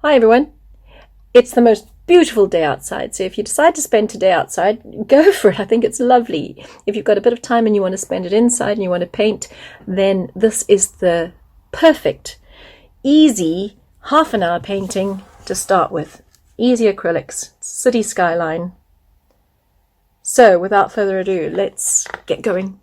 Hi everyone. It's the most beautiful day outside, so if you decide to spend today outside, go for it. I think it's lovely. If you've got a bit of time and you want to spend it inside and you want to paint, then this is the perfect, easy half an hour painting to start with. Easy acrylics, city skyline. So without further ado, let's get going.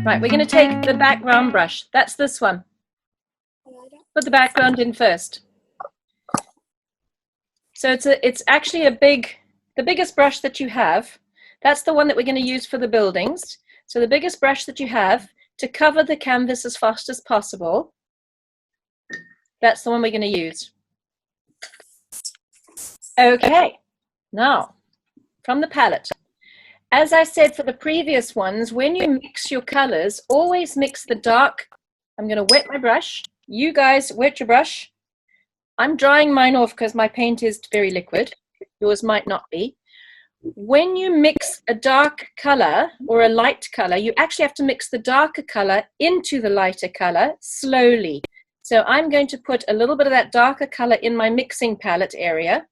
Right, we're going to take the background brush. That's this one. Put the background in first. So it's actually the biggest brush that you have. That's the one that we're going to use for the buildings. So the biggest brush that you have to cover the canvas as fast as possible. That's the one we're going to use. Okay, now from the palette. As I said for the previous ones, when you mix your colors, always mix the dark. I'm going to wet my brush. You guys wet your brush. I'm drying mine off because my paint is very liquid. Yours might not be. When you mix a dark color or a light color, you actually have to mix the darker color into the lighter color slowly. So I'm going to put a little bit of that darker color in my mixing palette area.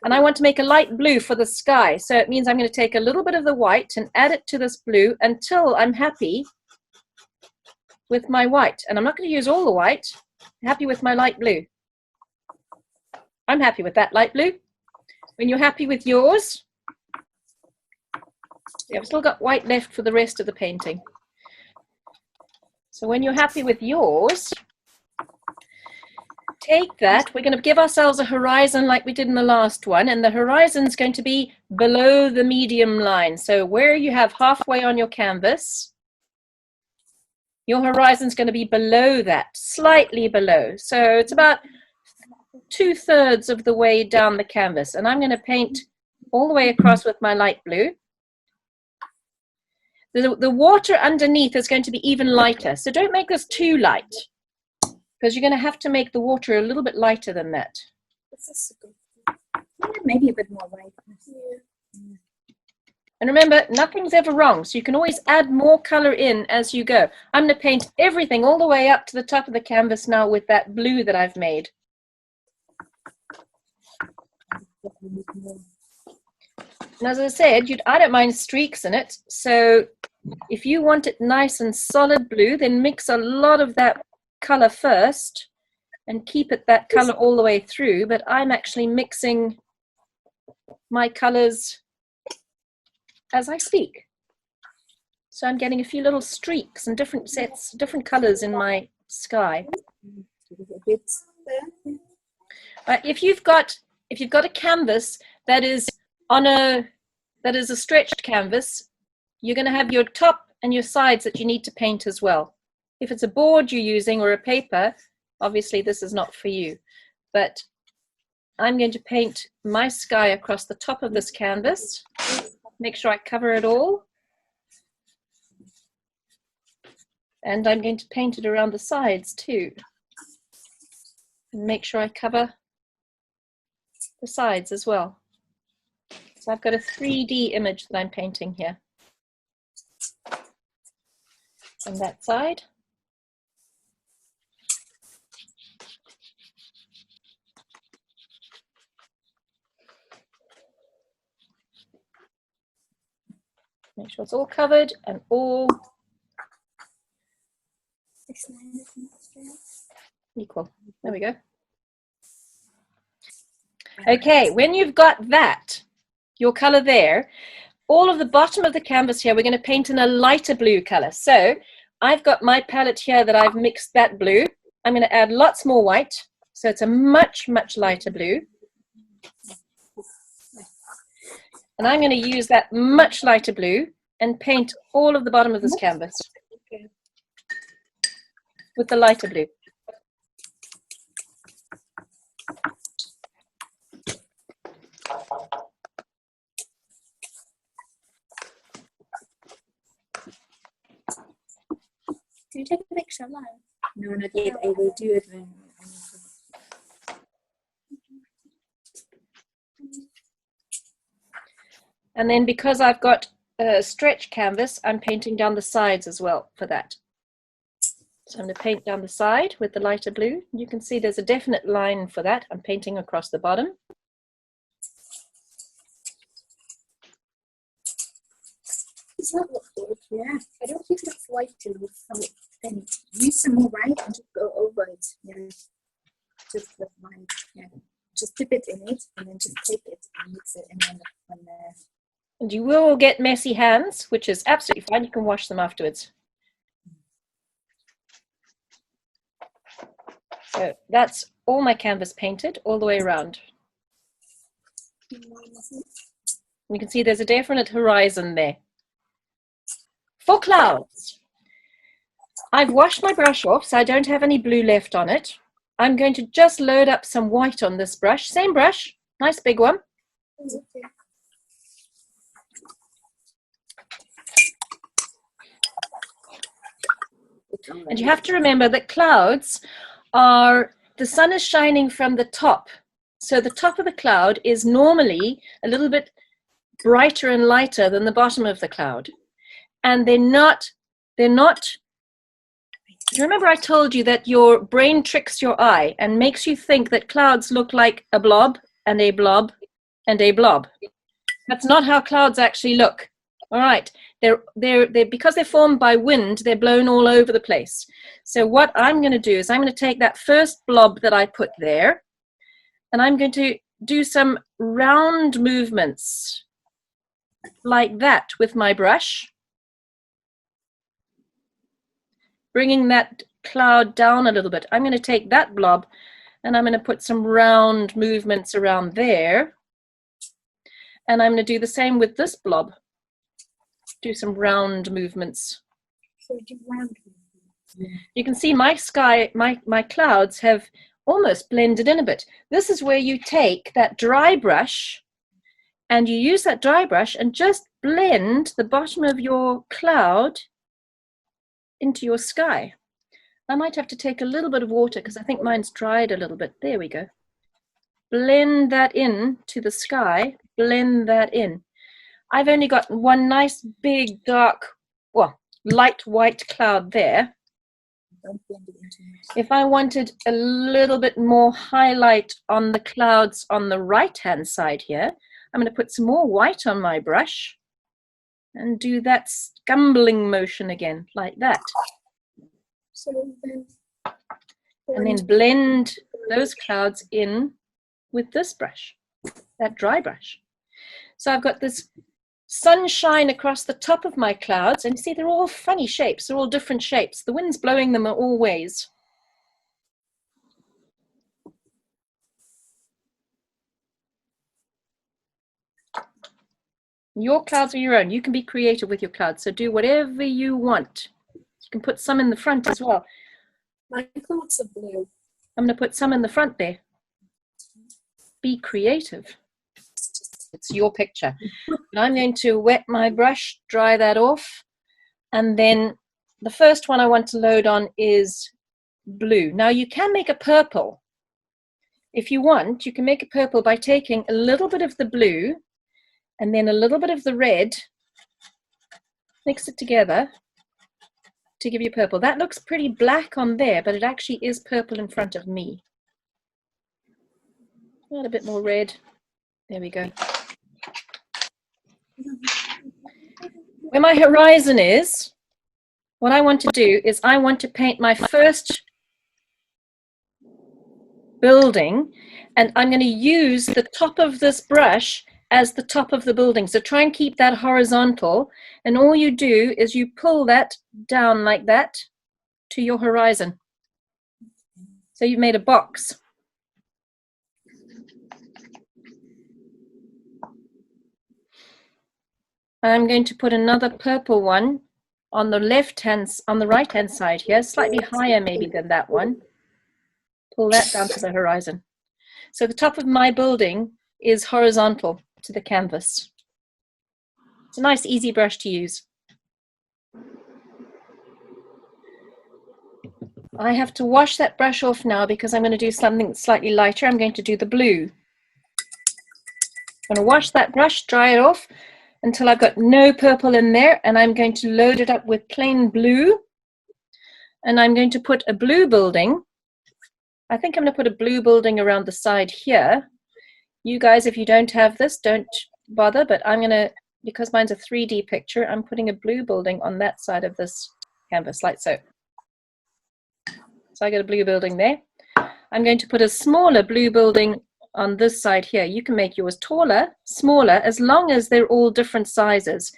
And I want to make a light blue for the sky. So it means I'm going to take a little bit of the white and add it to this blue until I'm happy with my white. And I'm not going to use all the white. I'm happy with my light blue. I'm happy with that light blue. When you're happy with yours, I've still got white left for the rest of the painting. So when you're happy with yours, take that. We're going to give ourselves a horizon like we did in the last one, and the horizon is going to be below the medium line. So where you have halfway on your canvas, your horizon is going to be below that, slightly below. So it's about 2/3 of the way down the canvas, and I'm going to paint all the way across with my light blue. The water underneath is going to be even lighter, so don't make this too light, because you're going to have to make the water a little bit lighter than that. This is good. Maybe a bit more white. Yeah. And remember, nothing's ever wrong, so you can always add more color in as you go. I'm going to paint everything all the way up to the top of the canvas now with that blue that I've made. And as I said, I don't mind streaks in it, so if you want it nice and solid blue, then mix a lot of that color first and keep it that color all the way through. But I'm actually mixing my colors as I speak, so I'm getting a few little streaks and different sets, different colors in my sky. If you've got a canvas that is a stretched canvas, you're going to have your top and your sides that you need to paint as well. If it's a board you're using or a paper, obviously this is not for you. But I'm going to paint my sky across the top of this canvas. Make sure I cover it all. And I'm going to paint it around the sides too. And make sure I cover the sides as well. So I've got a 3D image that I'm painting here. On that side. Make sure it's all covered and all equal. There we go. Okay, when you've got that, your color there, all of the bottom of the canvas here, we're going to paint in a lighter blue color. So I've got my palette here that I've mixed that blue. I'm going to add lots more white. So it's a much, much lighter blue. And I'm going to use that much lighter blue and paint all of the bottom of this canvas with the lighter blue. Do you take a picture live? No, not yet. I will do it when And then because I've got a stretch canvas, I'm painting down the sides as well for that. So I'm going to paint down the side with the lighter blue. You can see there's a definite line for that. I'm painting across the bottom. Does that look good? Yeah. I don't think that's white to look so thin. Use some more white and just go over it. Yeah. Just with white. Yeah. Just dip it in it and then just take it and mix it and then on there. And you will get messy hands, which is absolutely fine. You can wash them afterwards. So that's all my canvas painted all the way around. You can see there's a definite horizon there. For clouds, I've washed my brush off, so I don't have any blue left on it. I'm going to just load up some white on this brush. Same brush, nice big one. And you have to remember that clouds are, the sun is shining from the top. So the top of the cloud is normally a little bit brighter and lighter than the bottom of the cloud. And they're not, do you remember I told you that your brain tricks your eye and makes you think that clouds look like a blob and a blob and a blob? That's not how clouds actually look. All right, they're because they're formed by wind, they're blown all over the place. So what I'm going to do is I'm going to take that first blob that I put there, and I'm going to do some round movements like that with my brush, bringing that cloud down a little bit. I'm going to take that blob and I'm going to put some round movements around there. And I'm going to do the same with this blob. Do some round movements. So do round movements. You can see my sky, my clouds have almost blended in a bit. This is where you take that dry brush and you use that dry brush and just blend the bottom of your cloud into your sky. I might have to take a little bit of water because I think mine's dried a little bit. There we go. Blend that in to the sky, blend that in. I've only got one nice big dark, well, light white cloud there. If I wanted a little bit more highlight on the clouds on the right-hand side here, I'm going to put some more white on my brush and do that scumbling motion again, like that. And then blend those clouds in with this brush, that dry brush. So I've got this sunshine across the top of my clouds, and you see they're all funny shapes, they're all different shapes. The wind's blowing them all ways. Your clouds are your own. You can be creative with your clouds, so do whatever you want. You can put some in the front as well. My clouds are blue. I'm going to put some in the front there. Be creative. It's your picture. And I'm going to wet my brush, dry that off, and then the first one I want to load on is blue. Now you can make a purple. If you want, you can make a purple by taking a little bit of the blue and then a little bit of the red, mix it together to give you purple. That looks pretty black on there, but it actually is purple in front of me. Add a bit more red. There we go. Where my horizon is, what I want to do is I want to paint my first building, and I'm going to use the top of this brush as the top of the building. So try and keep that horizontal, and all you do is you pull that down like that to your horizon. So you've made a box. I'm going to put another purple one on the right-hand side here, slightly higher maybe than that one. Pull that down to the horizon. So the top of my building is horizontal to the canvas. It's a nice, easy brush to use. I have to wash that brush off now because I'm going to do something slightly lighter. I'm going to do the blue. I'm going to wash that brush, dry it off until I've got no purple in there, and I'm going to load it up with plain blue. And I'm going to put a blue building. I think I'm going to put a blue building around the side here. You guys, if you don't have this, don't bother, but I'm going to, because mine's a 3D picture, I'm putting a blue building on that side of this canvas, like so. So I got a blue building there. I'm going to put a smaller blue building on this side here. You can make yours taller, smaller, as long as they're all different sizes.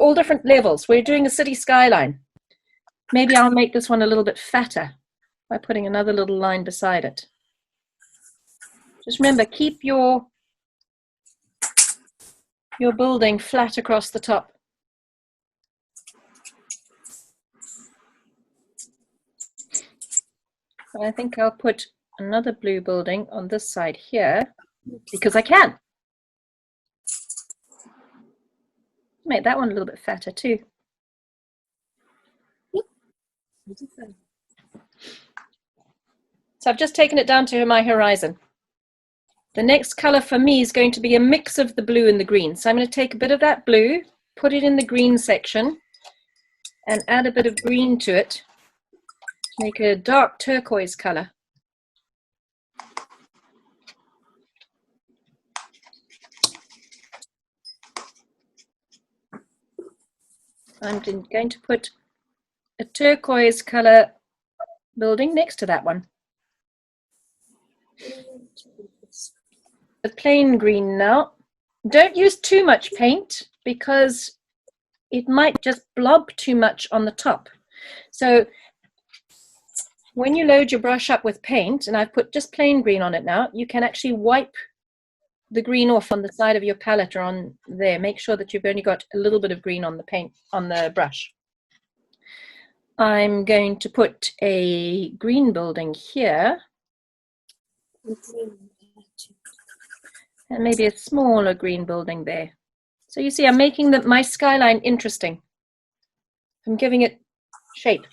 All different levels. We're doing a city skyline. Maybe I'll make this one a little bit fatter by putting another little line beside it. Just remember, keep your building flat across the top. And I think I'll put another blue building on this side here because I can. Make that one a little bit fatter too. So I've just taken it down to my horizon. The next color for me is going to be a mix of the blue and the green. So I'm going to take a bit of that blue, put it in the green section, and add a bit of green to it to make a dark turquoise color. I'm going to put a turquoise color building next to that one. The plain green now. Don't use too much paint because it might just blob too much on the top. So when you load your brush up with paint, and I've put just plain green on it now, you can actually wipe the green off on the side of your palette or on there. Make sure that you've only got a little bit of green on the paint, on the brush. I'm going to put a green building here. And maybe a smaller green building there. So you see, I'm making my skyline interesting. I'm giving it shape.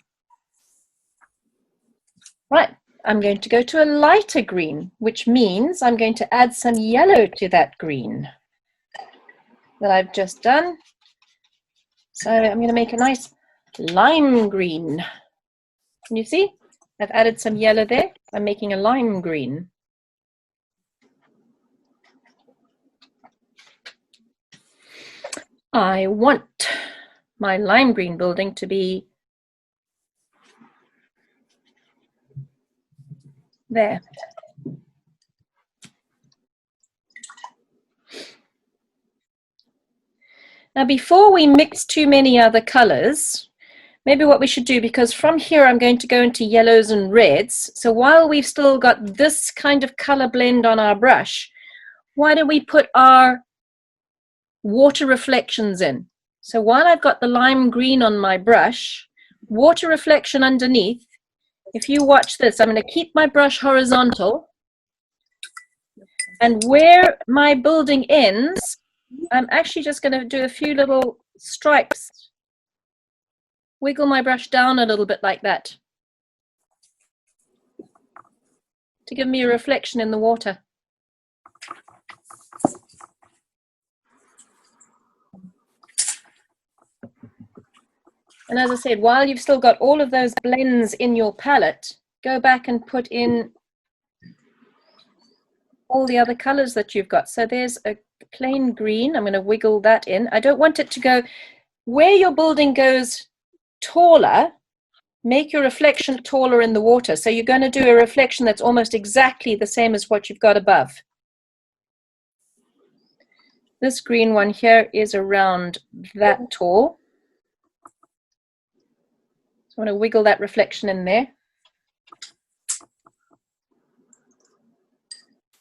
Right, I'm going to go to a lighter green, which means I'm going to add some yellow to that green that I've just done. So I'm going to make a nice lime green. Can you see? I've added some yellow there. I'm making a lime green. I want my lime green building to be there. Now, before we mix too many other colors, maybe what we should do, because from here I'm going to go into yellows and reds. So while we've still got this kind of color blend on our brush, why don't we put our water reflections in? So while I've got the lime green on my brush, water reflection underneath, if you watch this, I'm going to keep my brush horizontal, and where my building ends, I'm actually just going to do a few little stripes. Wiggle my brush down a little bit like that to give me a reflection in the water. And as I said, while you've still got all of those blends in your palette, go back and put in all the other colors that you've got. So there's a plain green. I'm going to wiggle that in. I don't want it to go where your building goes taller. Make your reflection taller in the water. So you're going to do a reflection that's almost exactly the same as what you've got above. This green one here is around that tall. So I'm going to wiggle that reflection in there.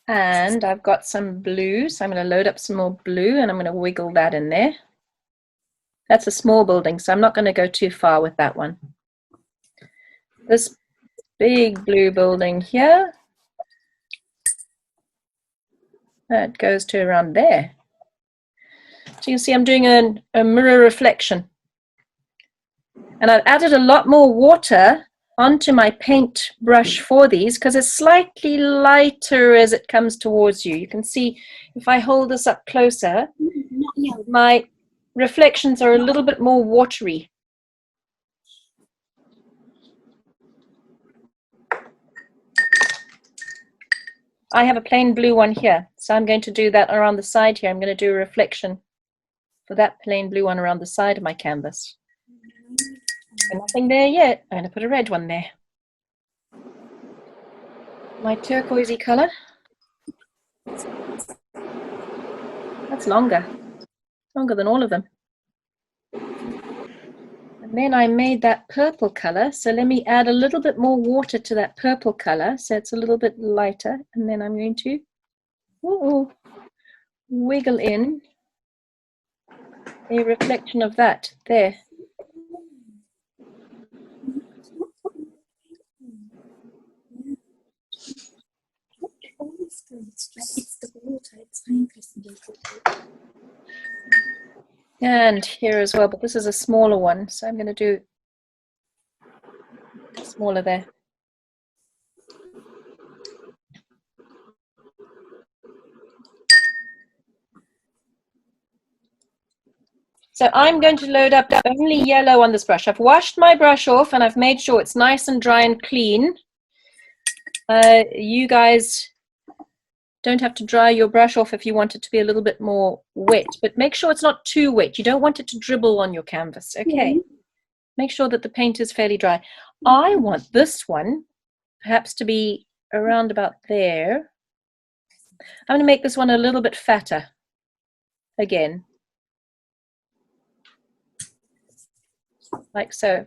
And I've got some blue, so I'm going to load up some more blue and I'm going to wiggle that in there. That's a small building, so I'm not going to go too far with that one. This big blue building here, that goes to around there. So you can see I'm doing a mirror reflection. And I've added a lot more water onto my paint brush for these because it's slightly lighter as it comes towards you. You can see if I hold this up closer, my reflections are a little bit more watery. I have a plain blue one here, so I'm going to do that around the side here. I'm going to do a reflection for that plain blue one around the side of my canvas. And nothing there yet. I'm going to put a red one there. My turquoisey color. That's longer than all of them. And then I made that purple color, so let me add a little bit more water to that purple color so it's a little bit lighter, and then I'm going to wiggle in a reflection of that there. And here as well, but this is a smaller one, so I'm going to do smaller there. So I'm going to load up only yellow on this brush. I've washed my brush off and I've made sure it's nice and dry and clean. You guys don't have to dry your brush off if you want it to be a little bit more wet, but make sure it's not too wet. You don't want it to dribble on your canvas, okay? Make sure that the paint is fairly dry. I want this one perhaps to be around about there. I'm going to make this one a little bit fatter again. Like so.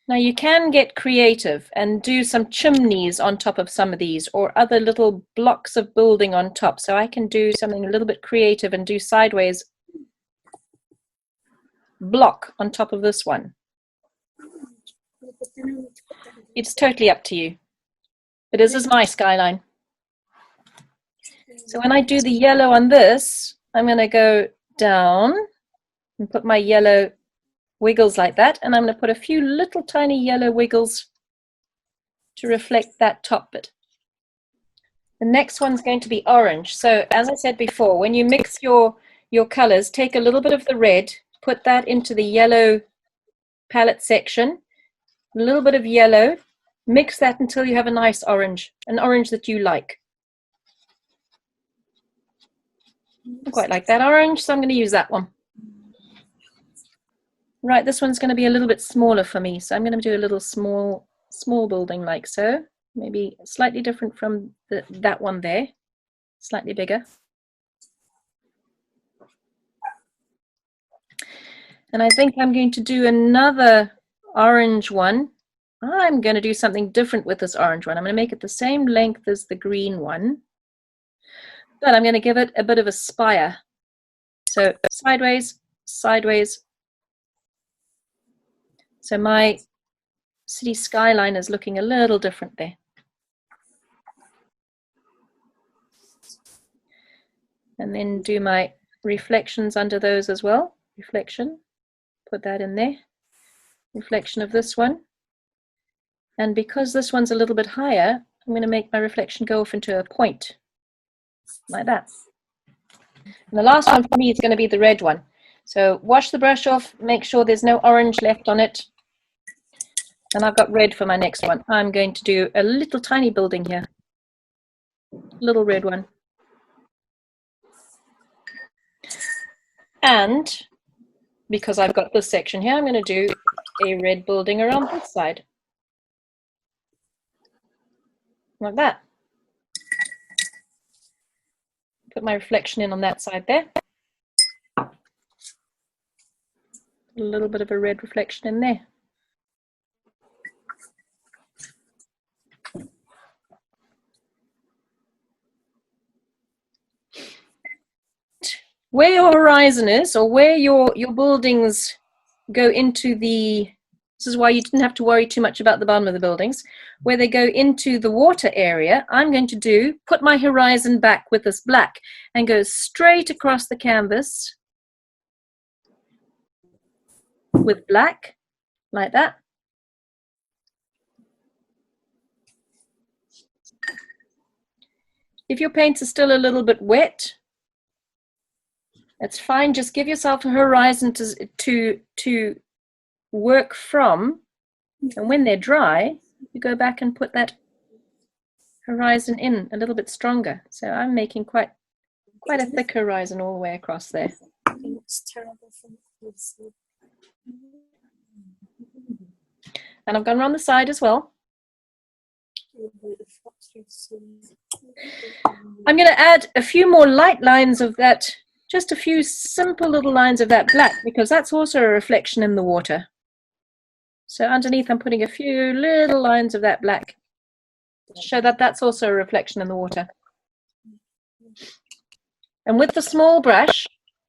Now you can get creative and do some chimneys on top of some of these or other little blocks of building on top. So I can do something a little bit creative and do sideways block on top of this one. It's totally up to you. But this is my skyline. So when I do the yellow on this, I'm going to go down and put my yellow wiggles like that, and I'm going to put a few little tiny yellow wiggles to reflect that top bit. The next one's going to be orange. So as I said before, when you mix your colors, take a little bit of the red, put that into the yellow palette section, a little bit of yellow, mix that until you have a nice orange, an orange that you like. I quite like that orange, so I'm going to use that one. Right, this one's going to be a little bit smaller for me, so I'm going to do a little small building like so. Maybe slightly different from that one there, slightly bigger. And I think I'm going to do another orange one. I'm going to do something different with this orange one. I'm going to make it the same length as the green one, but I'm going to give it a bit of a spire. So sideways, sideways. So my city skyline is looking a little different there. And then do my reflections under those as well. Reflection, put that in there. Reflection of this one. And because this one's a little bit higher, I'm going to make my reflection go off into a point, like that. And the last one for me is going to be the red one. So wash the brush off, make sure there's no orange left on it. And I've got red for my next one. I'm going to do a little tiny building here. Little red one. And because I've got this section here, I'm going to do a red building around this side. Like that. Put my reflection in on that side there. A little bit of a red reflection in there. Where your horizon is, or where your buildings go into the, this is why you didn't have to worry too much about the bottom of the buildings, where they go into the water area, I'm going to put my horizon back with this black and go straight across the canvas with black, like that. If your paints are still a little bit wet, it's fine. Just give yourself a horizon to work from. And when they're dry, you go back and put that horizon in a little bit stronger. So I'm making quite a thick horizon all the way across there. It looks terrible from this. And I've gone around the side as well. I'm going to add a few more light lines of that, just a few simple little lines of that black, because that's also a reflection in the water. So underneath I'm putting a few little lines of that black to show that that's also a reflection in the water. And with the small brush,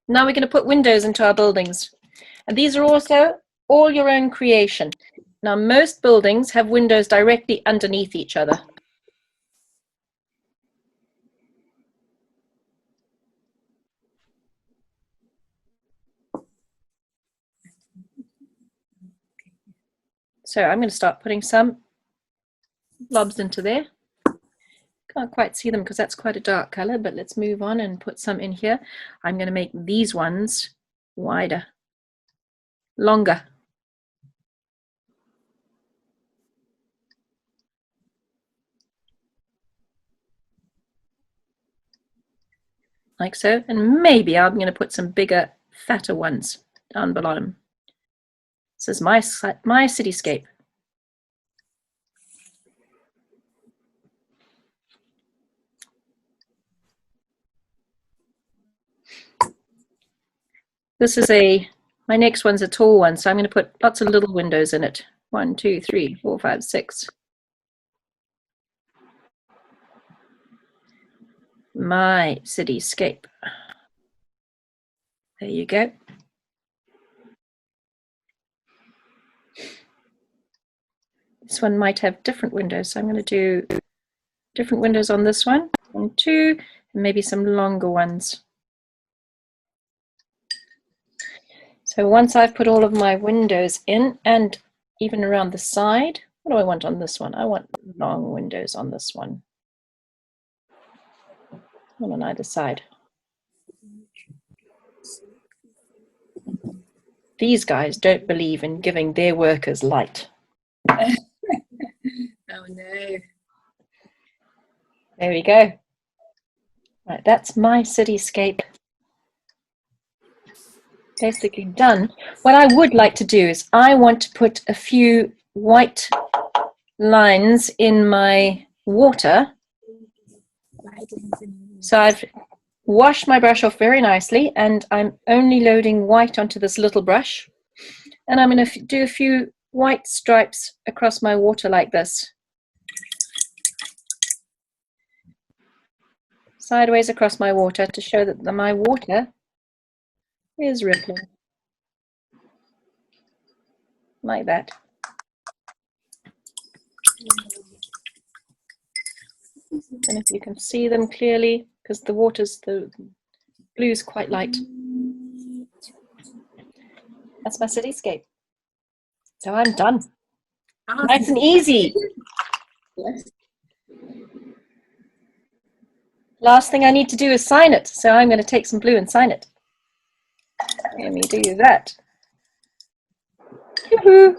now we're going to put windows into our buildings. And these are also all your own creation. Now most buildings have windows directly underneath each other. So I'm going to start putting some blobs into there. Can't quite see them because that's quite a dark color, but let's move on and put some in here. I'm going to make these ones wider, longer. Like so, and maybe I'm going to put some bigger, fatter ones down below. This is my cityscape. This is my next one's a tall one, so I'm going to put lots of little windows in it. 1, 2, 3, 4, 5, 6. My cityscape. There you go. This one might have different windows, so I'm going to do different windows on this one. 1, 2, and maybe some longer ones. So once I've put all of my windows in, and even around the side, what do I want on this one? I want long windows on this one. One on either side. These guys don't believe in giving their workers light. Oh no. There we go. Right, that's my cityscape. Basically done. What I would like to do is I want to put a few white lines in my water. So I've washed my brush off very nicely, and I'm only loading white onto this little brush. And I'm going to do a few white stripes across my water like this. Sideways across my water to show that my water is rippling. Like that. And if you can see them clearly, because the blue's quite light. That's my cityscape. So I'm done. Awesome. Nice and easy. Yes. Last thing I need to do is sign it. So I'm going to take some blue and sign it. Let me do that. Yoo-hoo!